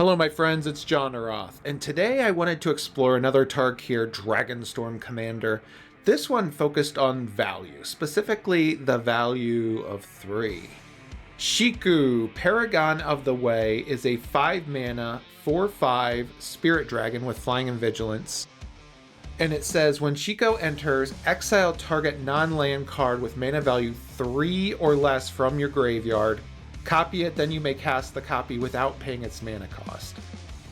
Hello my friends, it's Johnaroth, and today I wanted to explore another targ here, Dragonstorm Commander. This one focused on value, specifically the value of 3. Shiko, Paragon of the Way, is a 5 mana, 4/5 spirit dragon with flying and vigilance. And it says, when Shiko enters, exile target non-land card with mana value 3 or less from your graveyard. Copy it, then you may cast the copy without paying its mana cost.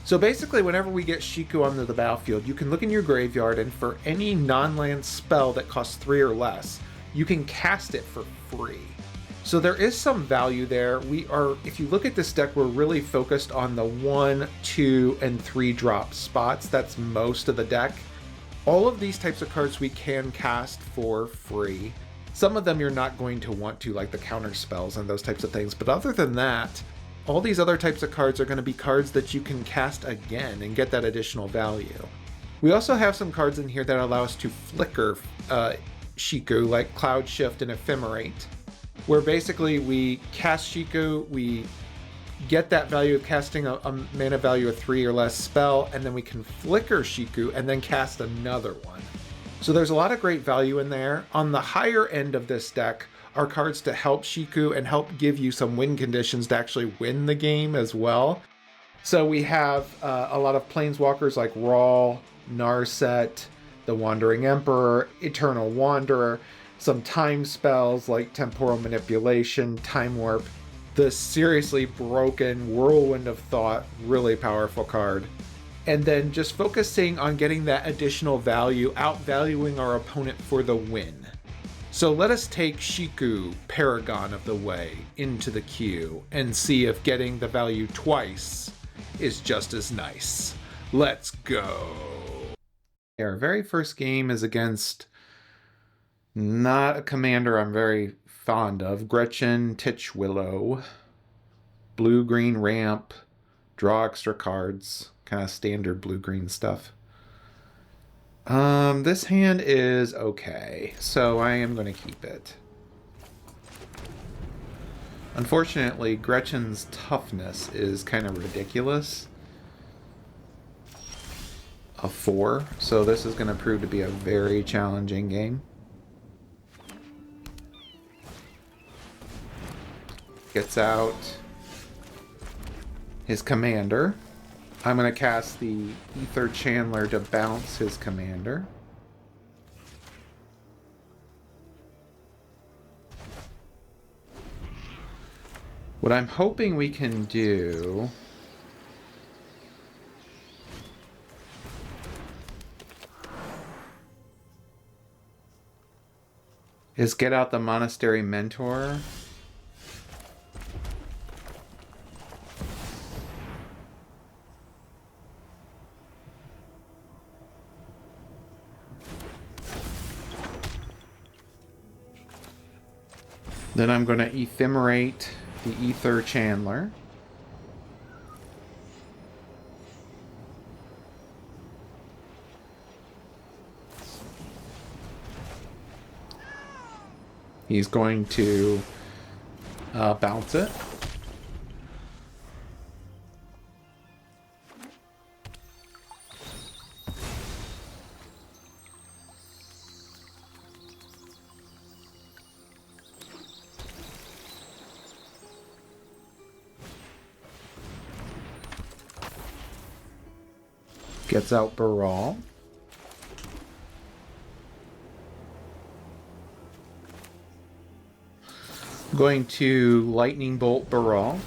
So basically, whenever we get Shiko onto the battlefield, you can look in your graveyard, and for any non-land spell that costs 3 or less, you can cast it for free. So there is some value there. If you look at this deck, we're really focused on the 1, 2, and 3 drop spots. That's most of the deck. All of these types of cards we can cast for free. Some of them you're not going to want to, like the counter spells and those types of things. But other than that, all these other types of cards are going to be cards that you can cast again and get that additional value. We also have some cards in here that allow us to flicker Shiko, like Cloud Shift and Ephemerate, where basically we cast Shiko, we get that value of casting a mana value of 3 or less spell, and then we can flicker Shiko and then cast another one. So there's a lot of great value in there. On the higher end of this deck are cards to help Shiko and help give you some win conditions to actually win the game as well. So we have a lot of planeswalkers like Brawl, Narset, the Wandering Emperor, Eternal Wanderer, some time spells like Temporal Manipulation, Time Warp, the seriously broken Whirlwind of Thought, really powerful card. And then just focusing on getting that additional value, outvaluing our opponent for the win. So let us take Shiko, Paragon of the Way, into the queue and see if getting the value twice is just as nice. Let's go. Our very first game is against not a commander I'm very fond of, Gretchen Titchwillow. Blue-green ramp, draw extra cards. Kind of standard blue-green stuff. This hand is okay, so I am going to keep it. Unfortunately, Gretchen's toughness is kind of ridiculous. A 4, so this is going to prove to be a very challenging game. Gets out his commander. I'm going to cast the Ether Chandler to bounce his commander. What I'm hoping we can do is get out the Monastery Mentor. Then I'm going to ephemerate the Ether Chandler. He's going to bounce it. Gets out Brawl. Going to Lightning Bolt Brawl.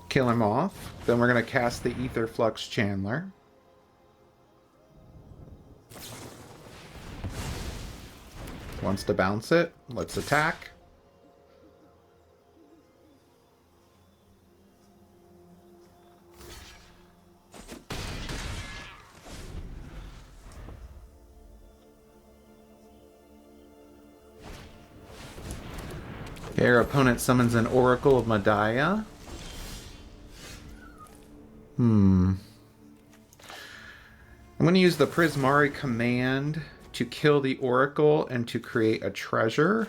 Kill him off. Then we're going to cast the Ether Flux Chandler. Wants to bounce it. Let's attack. Okay, our opponent summons an Oracle of Madiah. I'm going to use the Prismari command to kill the Oracle and to create a treasure.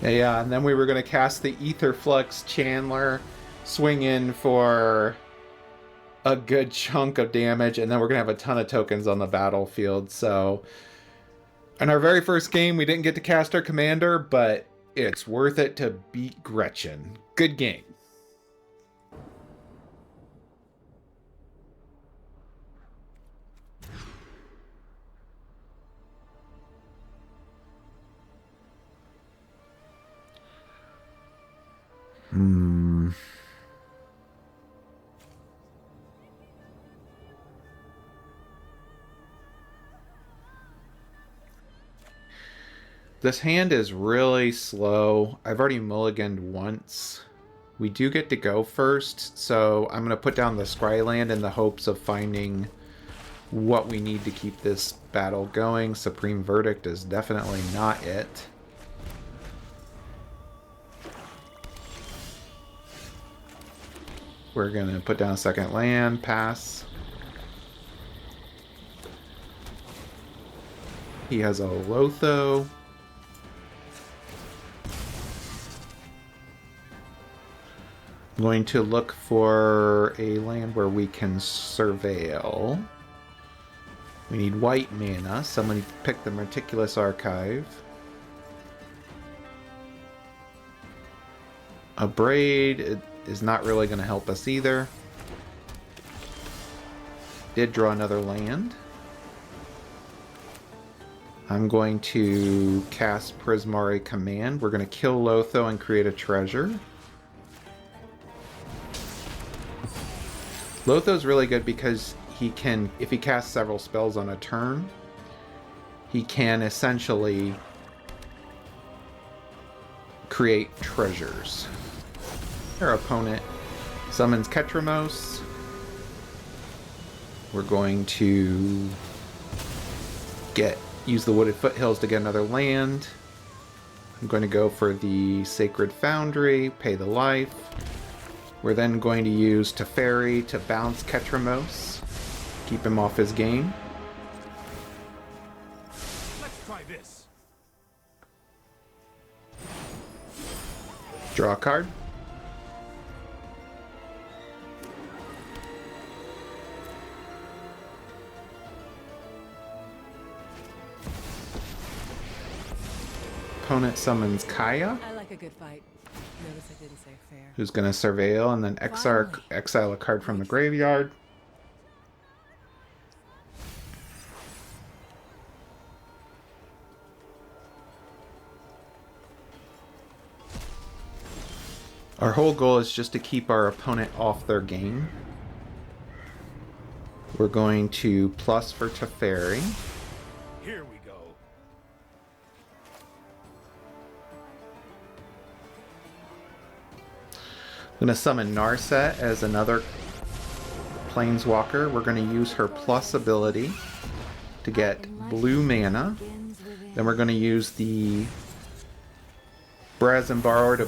Yeah, and then we were going to cast the Aetherflux Chandler, swing in for a good chunk of damage, and then we're going to have a ton of tokens on the battlefield. So in our very first game, we didn't get to cast our commander, but it's worth it to beat Gretchen. Good game. This hand is really slow. I've already mulliganed once. We do get to go first, so I'm going to put down the Scryland in the hopes of finding what we need to keep this battle going. Supreme Verdict is definitely not it. We're going to put down a second land, pass. He has a Lotho. I'm going to look for a land where we can surveil. We need white mana. Someone pick the Meticulous Archive. A Braid is not really going to help us either. Did draw another land. I'm going to cast Prismari Command. We're going to kill Lotho and create a treasure. Lotho's really good because he can, if he casts several spells on a turn, he can essentially create treasures. Our opponent summons Ketramos. We're going to use the Wooded Foothills to get another land. I'm going to go for the Sacred Foundry, pay the life. We're then going to use Teferi to bounce Ketramos, keep him off his game. Let's try this. Draw a card. Opponent summons Kaya. I like a good fight. Notice I didn't say fair. Who's going to surveil and then exile a card from the graveyard. Our whole goal is just to keep our opponent off their game. We're going to plus for Teferi. Here we go. I'm going to summon Narset as another Planeswalker. We're going to use her plus ability to get blue mana. Then we're going to use the Brazen Borrower to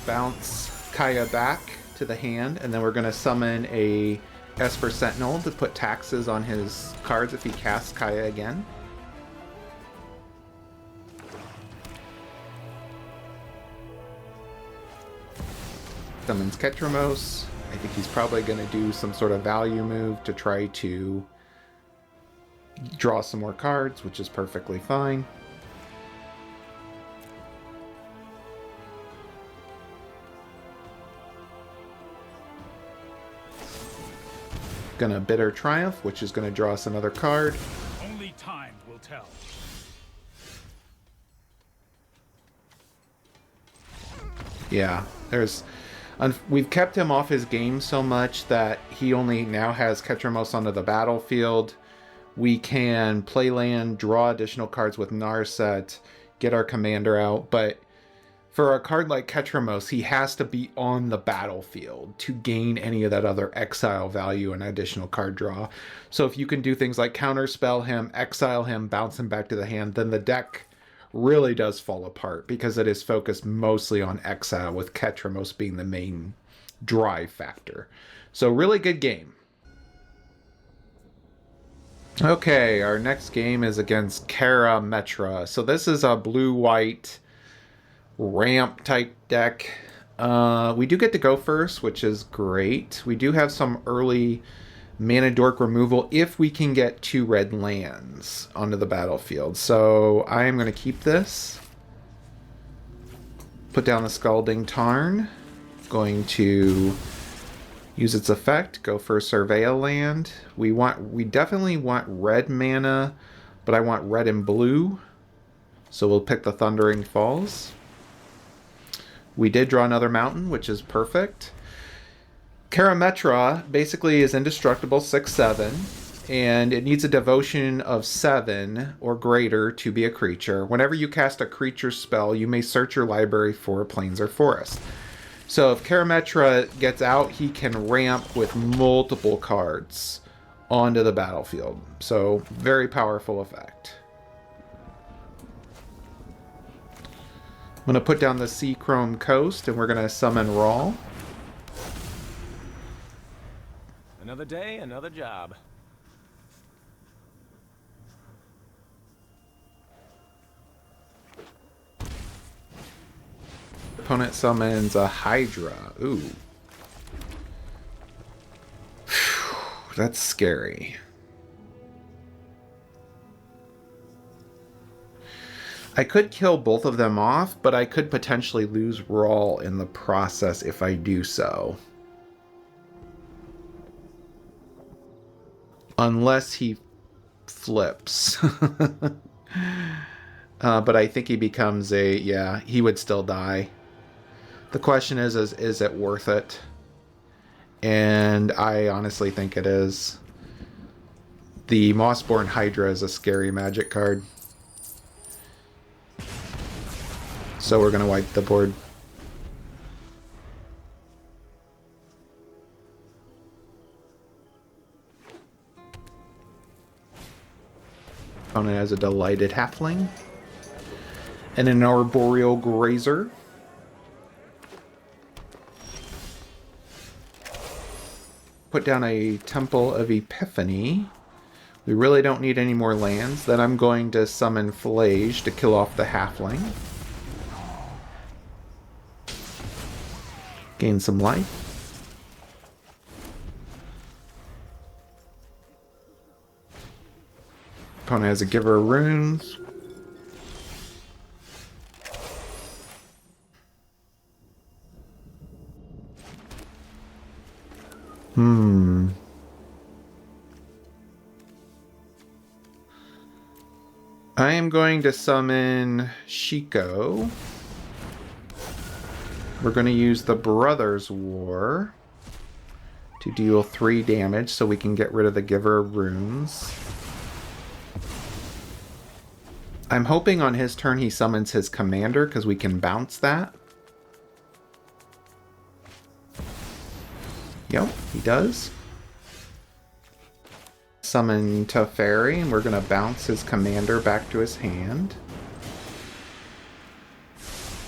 bounce Kaya back to the hand. And then we're going to summon a Esper Sentinel to put taxes on his cards if he casts Kaya again. Summons Ketramos. I think he's probably going to do some sort of value move to try to draw some more cards, which is perfectly fine. Gonna Bitter Triumph, which is gonna draw us another card. Only time will tell. Yeah, we've kept him off his game so much that he only now has Ketramos onto the battlefield. We can play land, draw additional cards with Narset, get our commander out, but for a card like Ketramos, he has to be on the battlefield to gain any of that other exile value and additional card draw. So if you can do things like counterspell him, exile him, bounce him back to the hand, then the deck really does fall apart because it is focused mostly on exile, with Ketramos being the main drive factor. So really good game. Okay, our next game is against Kara Metra. So this is a blue-white ramp type deck. We do get to go first, which is great. We do have some early mana dork removal if we can get 2 red lands onto the battlefield. So I am going to keep this. Put down the Scalding Tarn. Going to use its effect. Go for a Surveil land. We definitely want red mana, but I want red and blue. So we'll pick the Thundering Falls. We did draw another mountain, which is perfect. Karametra basically is indestructible 6/7, and it needs a devotion of 7 or greater to be a creature. Whenever you cast a creature spell, you may search your library for plains or forest. So if Karametra gets out, he can ramp with multiple cards onto the battlefield. So very powerful effect. I'm going to put down the Sea Chrome Coast, and we're going to summon Brawl. Another day, another job. Opponent summons a Hydra. Ooh. That's scary. I could kill both of them off, but I could potentially lose Brawl in the process if I do so. Unless he flips. But I think he becomes a... yeah, he would still die. The question is it worth it? And I honestly think it is. The Mossborn Hydra is a scary Magic card. So we're going to wipe the board. Opponent has a Delighted Halfling and an Arboreal Grazer. Put down a Temple of Epiphany. We really don't need any more lands. Then I'm going to summon Flage to kill off the Halfling. Gain some life. Opponent has a Giver of Runes. I am going to summon Shiko. We're going to use the Brothers' War to deal 3 damage so we can get rid of the Giver of Runes. I'm hoping on his turn he summons his commander because we can bounce that. Yep, he does. Summon Teferi, and we're going to bounce his commander back to his hand.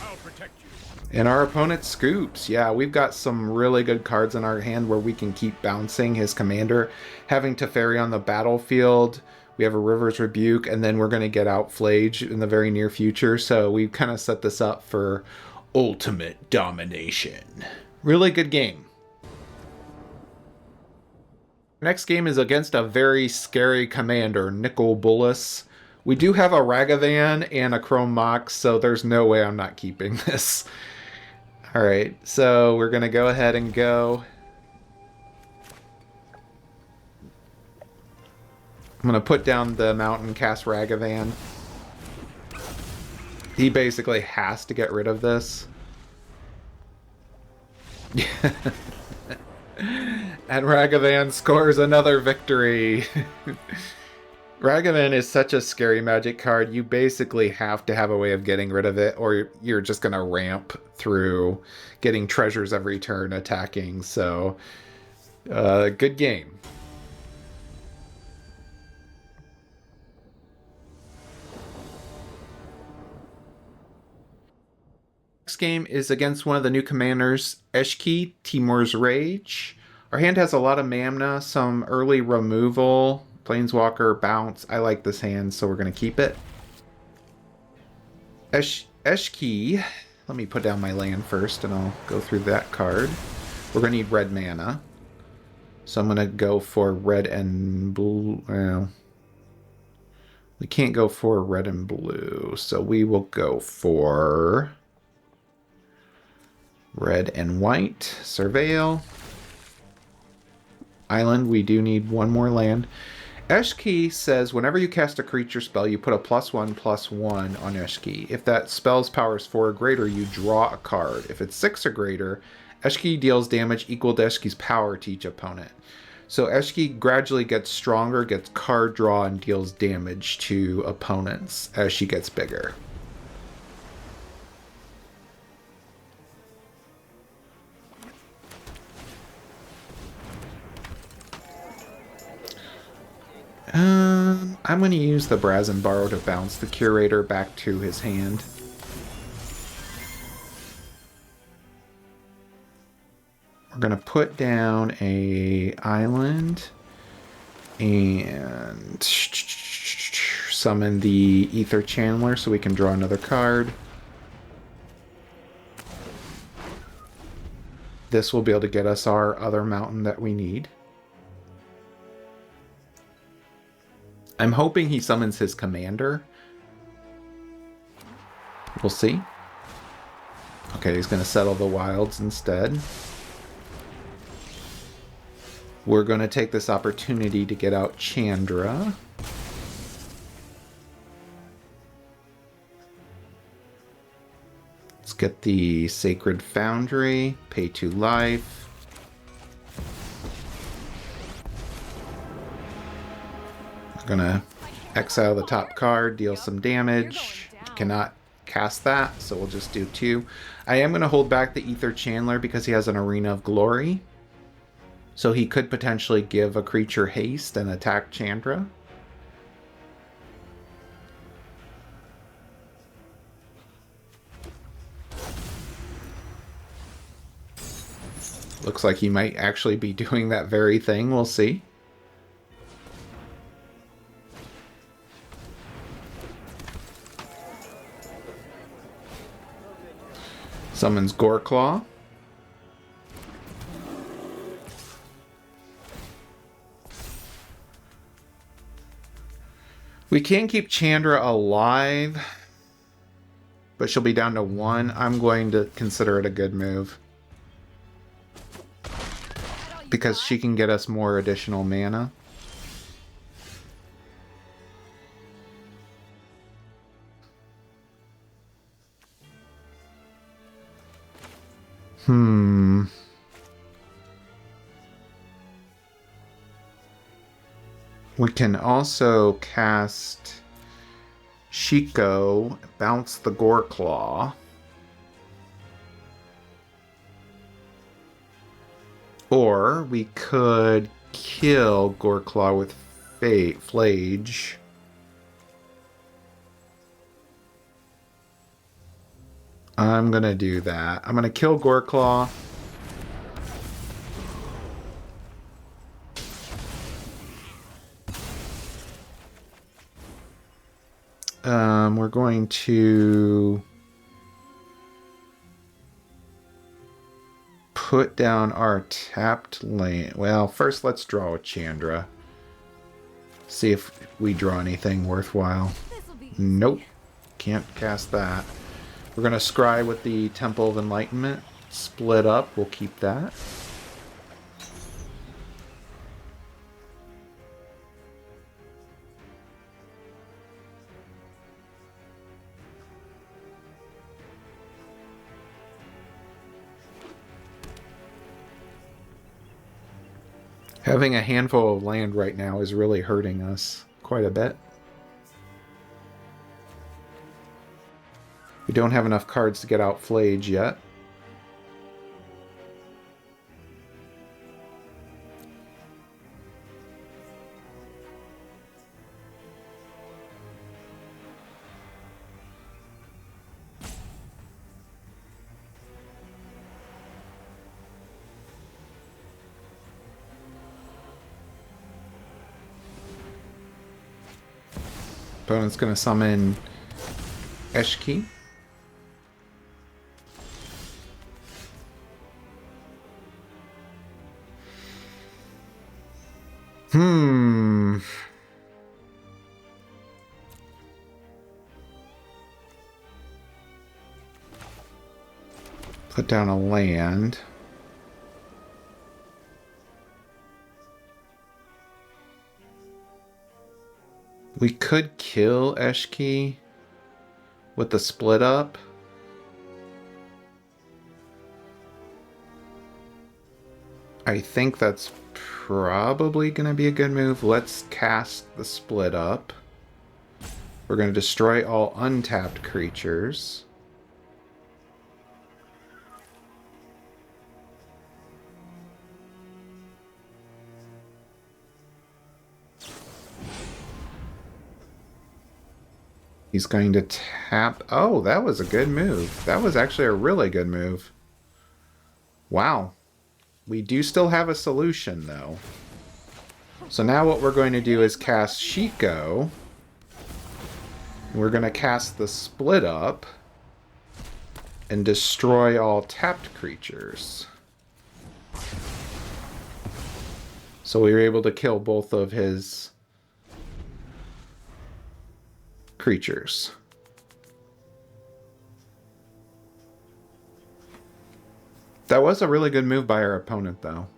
I'll protect you. And our opponent scoops. Yeah, we've got some really good cards in our hand where we can keep bouncing his commander. Having Teferi on the battlefield, we have a River's Rebuke, and then we're going to get out Flage in the very near future. So we've kind of set this up for ultimate domination. Really good game. Next game is against a very scary commander, Nicol Bolas. We do have a Ragavan and a Chrome Mox, so there's no way I'm not keeping this. Alright, so we're going to go ahead and go. I'm going to put down the mountain, cast Ragavan. He basically has to get rid of this. And Ragavan scores another victory. Ragavan is such a scary Magic card. You basically have to have a way of getting rid of it, or you're just going to ramp through getting treasures every turn attacking. So, good game. game is against one of the new commanders, Eshki, Timur's Rage. Our hand has a lot of mana, some early removal, Planeswalker, bounce. I like this hand, so we're going to keep it. Eshki, let me put down my land first, and I'll go through that card. We're going to need red mana. So I'm going to go for red and blue. Well, we can't go for red and blue, so we will go for red and white. Surveil. Island, we do need one more land. Eshki says whenever you cast a creature spell, you put a +1/+1 on Eshki. If that spell's power is 4 or greater, you draw a card. If it's 6 or greater, Eshki deals damage equal to Eshki's power to each opponent. So Eshki gradually gets stronger, gets card draw, and deals damage to opponents as she gets bigger. I'm going to use the Brazen Borrow to bounce the Curator back to his hand. We're going to put down a island and summon the Ether Channeler so we can draw another card. This will be able to get us our other mountain that we need. I'm hoping he summons his commander. We'll see. Okay, he's going to settle the wilds instead. We're going to take this opportunity to get out Chandra. Let's get the Sacred Foundry, pay 2 life. We're gonna exile the top card, deal some damage. Cannot cast that, so we'll just do 2. I am gonna hold back the Ether Channeler because he has an Arena of Glory. So he could potentially give a creature haste and attack Chandra. Looks like he might actually be doing that very thing. We'll see. Summons Goreclaw. We can keep Chandra alive, but she'll be down to 1. I'm going to consider it a good move, because she can get us more additional mana. We can also cast Shiko, bounce the Goreclaw. Or we could kill Goreclaw with Flage. I'm going to do that. I'm going to kill Goreclaw. We're going to put down our tapped land. Well, first let's draw a Chandra. See if we draw anything worthwhile. Nope. Can't cast that. We're going to scry with the Temple of Enlightenment. Split up. We'll keep that. Having a handful of land right now is really hurting us quite a bit. We don't have enough cards to get out Flage yet. Opponent's going to summon Eshki. Put down a land. We could kill Eshki with the split up. I think that's probably going to be a good move. Let's cast the split up. We're going to destroy all untapped creatures. He's going to tap... Oh, that was a good move. That was actually a really good move. Wow. We do still have a solution, though. So now what we're going to do is cast Shiko. We're going to cast the Split Up and destroy all tapped creatures. So we were able to kill both of his creatures. That was a really good move by our opponent, though.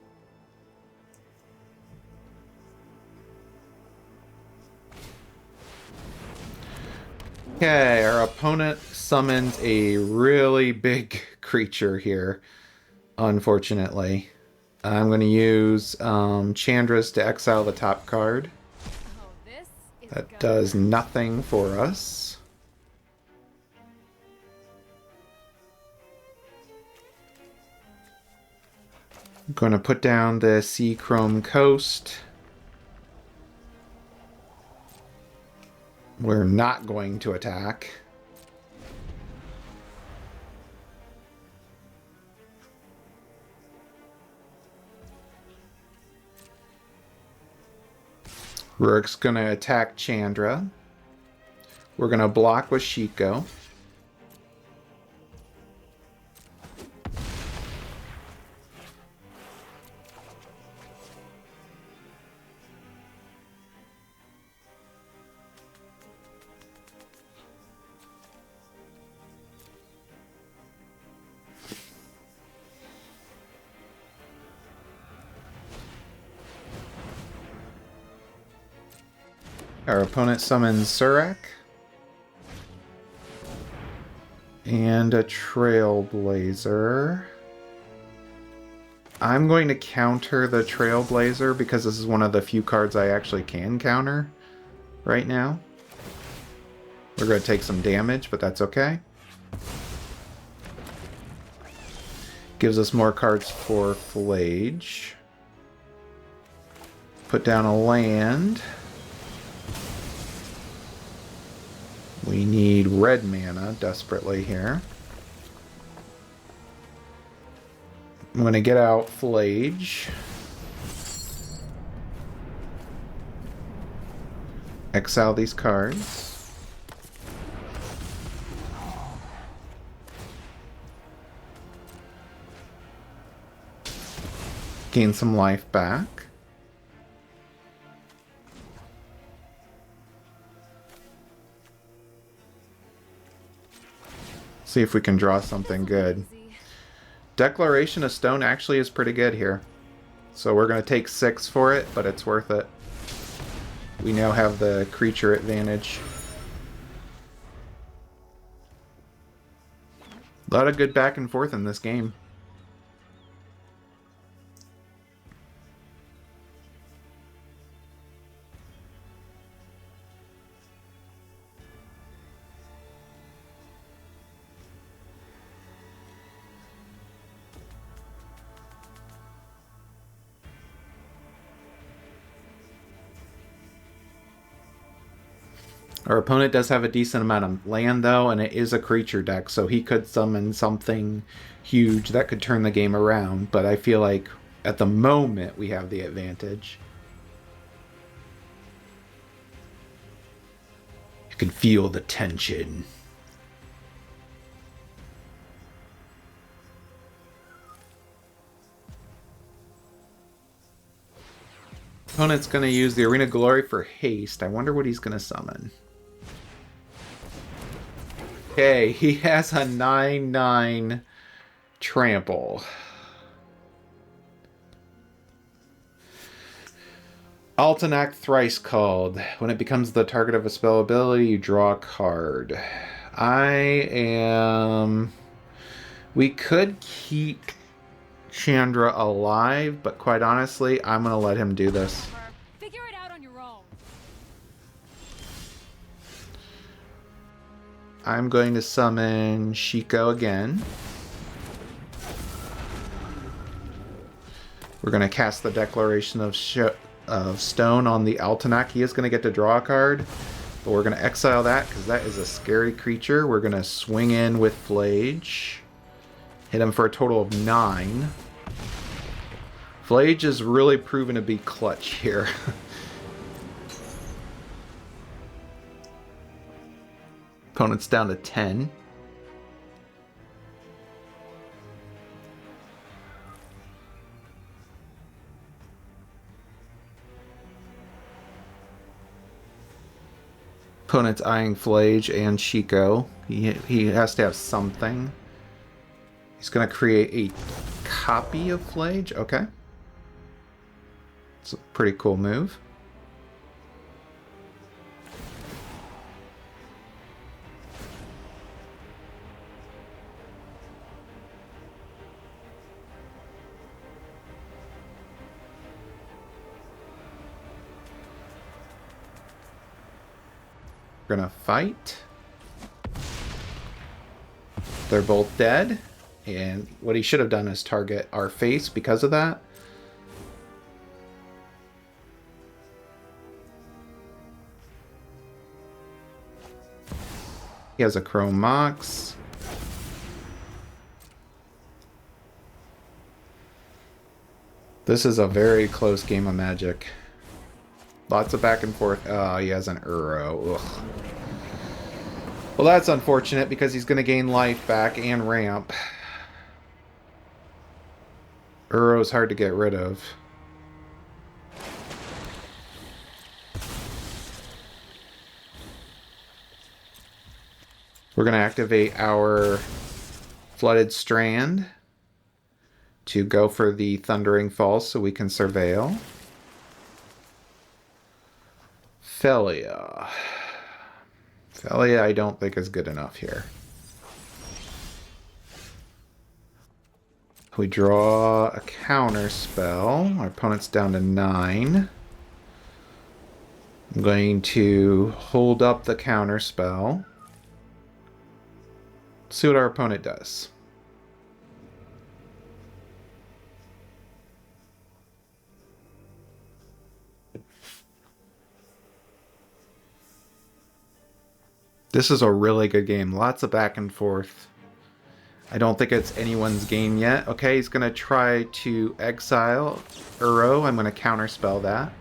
Okay, our opponent summons a really big creature here, unfortunately. I'm going to use Chandra's to exile the top card. That does nothing for us. I'm going to put down the Sea Chrome Coast. We're not going to attack. We're going to attack Chandra. We're going to block with Shiko. Our opponent summons Surak. And a Trailblazer. I'm going to counter the Trailblazer because this is one of the few cards I actually can counter right now. We're going to take some damage, but that's okay. Gives us more cards for Flage. Put down a land. We need red mana desperately here. I'm going to get out Flage. Exile these cards. Gain some life back. See if we can draw something good. Declaration of Stone actually is pretty good here. So we're going to take 6 for it, but it's worth it. We now have the creature advantage. A lot of good back and forth in this game. Our opponent does have a decent amount of land, though, and it is a creature deck, so he could summon something huge that could turn the game around, but I feel like at the moment we have the advantage. can feel the tension. Opponent's going to use the Arena Glory for haste. I wonder what he's going to summon. Okay, he has a 9/9 trample. Altenac Thrice Called. When it becomes the target of a spell ability, you draw a card. We could keep Chandra alive, but quite honestly, I'm going to let him do this. Figure it out on your own. I'm going to summon Shiko again. We're going to cast the Declaration of Stone on the Altenac. He is going to get to draw a card, but we're going to exile that because that is a scary creature. We're going to swing in with Flage. Hit him for a total of 9. Flage is really proven to be clutch here. Opponent's down to 10. Opponent's eyeing Flage and Shiko. He has to have something. He's going to create a copy of Flage. Okay. It's a pretty cool move. We're gonna fight. They're both dead. And what he should have done is target our face because of that. He has a Chrome Mox. This is a very close game of Magic. Lots of back and forth. Oh, he has an Uro. Ugh. Well, that's unfortunate because he's going to gain life back and ramp. Uro's hard to get rid of. We're going to activate our Flooded Strand to go for the Thundering Falls so we can surveil. Felia. Felia I don't think is good enough here. We draw a counter spell. Our opponent's down to 9. I'm going to hold up the counter spell. See what our opponent does. This is a really good game. Lots of back and forth. I don't think it's anyone's game yet. Okay, he's going to try to exile Uro. I'm going to counterspell that.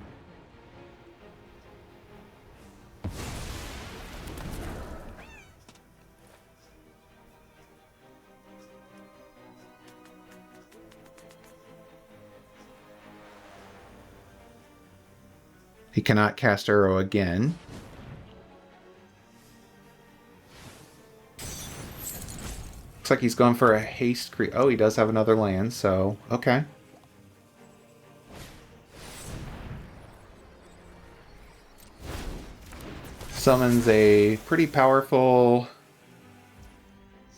He cannot cast Uro again. Looks like he's going for a haste creep. Oh, he does have another land, so okay. Summons a pretty powerful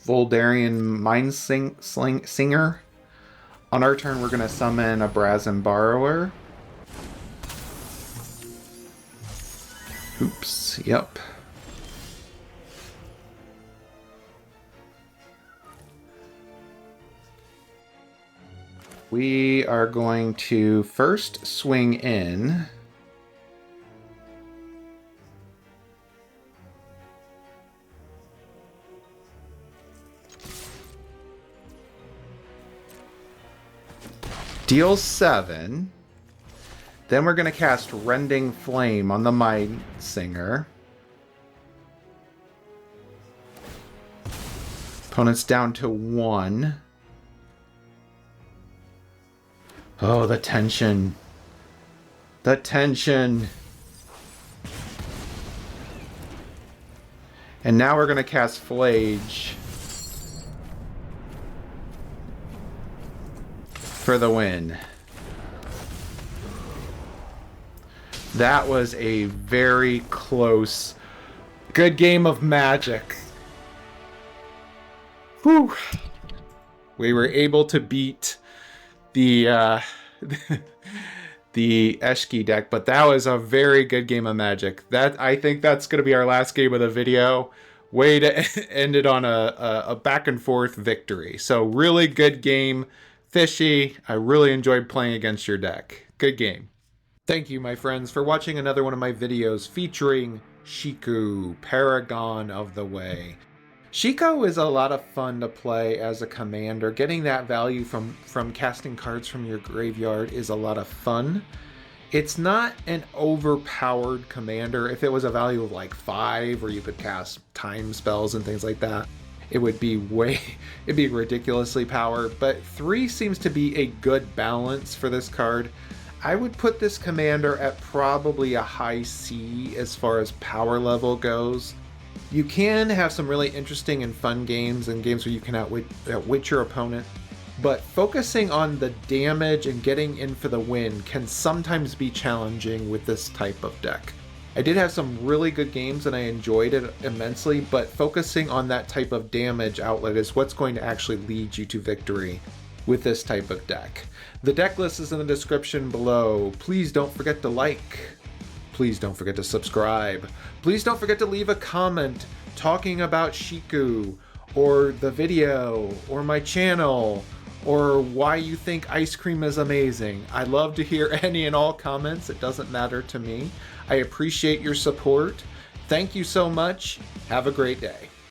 Voldarian Mind Singer. On our turn, we're going to summon a Brazen Borrower. Oops, yep. We are going to first swing in. Deal 7. Then we're going to cast Rending Flame on the Mind Singer. Opponent's down to 1. Oh, the tension. The tension. And now we're going to cast Flage for the win. That was a very close, good game of Magic. Whew. We were able to beat the the Eshki deck, but that was a very good game of Magic. I think that's going to be our last game of the video. Way to end it on a back and forth victory. So really good game. Fishy, I really enjoyed playing against your deck. Good game. Thank you, my friends, for watching another one of my videos featuring Shiko, Paragon of the Way. Shiko is a lot of fun to play as a commander. Getting that value from casting cards from your graveyard is a lot of fun. It's not an overpowered commander. If it was a value of like 5, where you could cast time spells and things like that, it would be it'd be ridiculously powered. But 3 seems to be a good balance for this card. I would put this commander at probably a high C as far as power level goes. You can have some really interesting and fun games, and games where you can outwit your opponent, but focusing on the damage and getting in for the win can sometimes be challenging with this type of deck. I did have some really good games and I enjoyed it immensely, but focusing on that type of damage outlet is what's going to actually lead you to victory with this type of deck. The deck list is in the description below. Please don't forget to like. Please don't forget to subscribe. Please don't forget to leave a comment talking about Shiko, or the video, or my channel, or why you think ice cream is amazing. I love to hear any and all comments. It doesn't matter to me. I appreciate your support. Thank you so much. Have a great day.